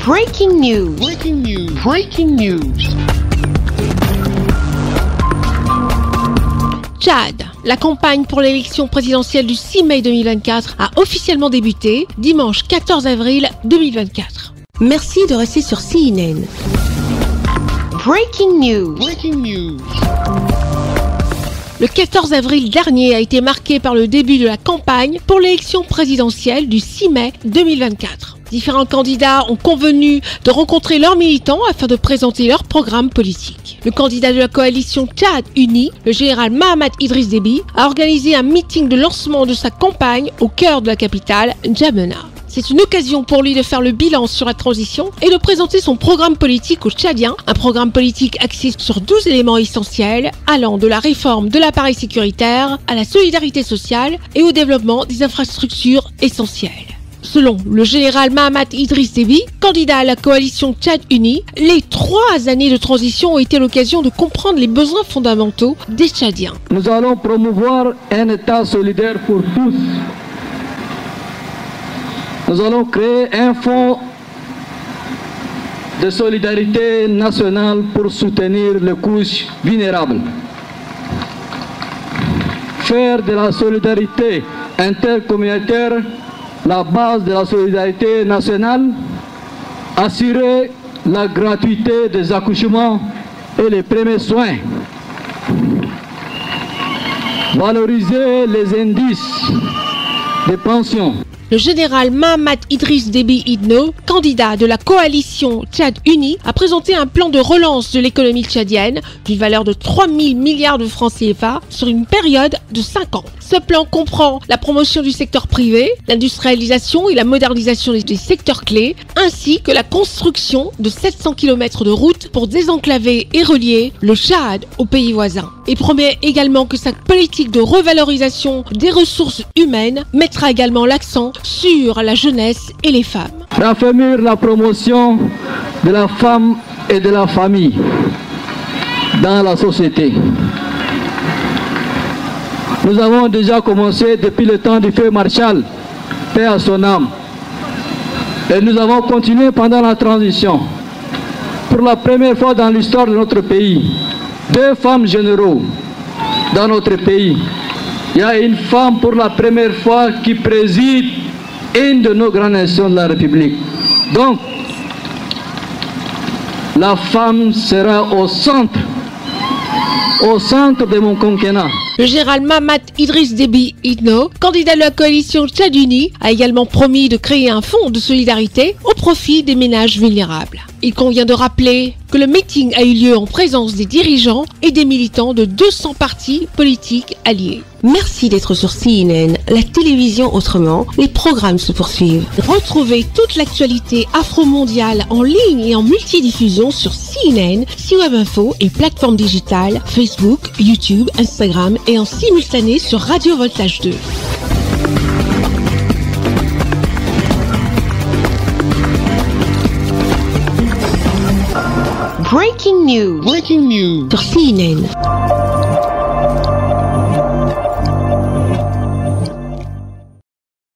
Breaking news. Breaking news. Breaking news. Tchad. La campagne pour l'élection présidentielle du 6 mai 2024 a officiellement débuté dimanche 14 avril 2024. Merci de rester sur CNN. Breaking news. Breaking news. Le 14 avril dernier a été marqué par le début de la campagne pour l'élection présidentielle du 6 mai 2024. Différents candidats ont convenu de rencontrer leurs militants afin de présenter leur programme politique. Le candidat de la coalition Tchad Uni, le général Mahamat Idriss Déby, a organisé un meeting de lancement de sa campagne au cœur de la capitale, N'Djamena. C'est une occasion pour lui de faire le bilan sur la transition et de présenter son programme politique aux Tchadiens, un programme politique axé sur 12 éléments essentiels, allant de la réforme de l'appareil sécuritaire à la solidarité sociale et au développement des infrastructures essentielles. Selon le général Mahamat Idriss Déby, candidat à la coalition Tchad Uni, les 3 années de transition ont été l'occasion de comprendre les besoins fondamentaux des Tchadiens. Nous allons promouvoir un État solidaire pour tous. Nous allons créer un fonds de solidarité nationale pour soutenir les couches vulnérables. Faire de la solidarité intercommunautaire la base de la solidarité nationale, assurer la gratuité des accouchements et les premiers soins, valoriser les indices des pensions. Le général Mahamat Idriss Déby Itno, candidat de la coalition Tchad Uni, a présenté un plan de relance de l'économie tchadienne d'une valeur de 3 000 milliards de francs CFA sur une période de 5 ans. Ce plan comprend la promotion du secteur privé, l'industrialisation et la modernisation des secteurs clés, ainsi que la construction de 700 km de routes pour désenclaver et relier le Tchad aux pays voisins. Il promet également que sa politique de revalorisation des ressources humaines mettra également l'accent sur la jeunesse et les femmes. Raffermir la promotion de la femme et de la famille dans la société. Nous avons déjà commencé depuis le temps du feu Marshall, paix à son âme. Et nous avons continué pendant la transition. Pour la première fois dans l'histoire de notre pays, 2 femmes généraux dans notre pays. Il y a une femme pour la première fois qui préside une de nos grandes nations de la République. Donc, la femme sera au centre de mon quinquennat. Le général Mahamat Idriss Déby Itno, candidat de la coalition Tchad Uni, a également promis de créer un fonds de solidarité au profit des ménages vulnérables. Il convient de rappeler que le meeting a eu lieu en présence des dirigeants et des militants de 200 partis politiques alliés. Merci d'être sur CNN, la télévision autrement, les programmes se poursuivent. Retrouvez toute l'actualité afro-mondiale en ligne et en multidiffusion sur CNN, C-Web Info et plateformes digitales, Facebook, YouTube, Instagram et en simultané sur Radio Voltage 2. Breaking news. Breaking news. Sur CNN.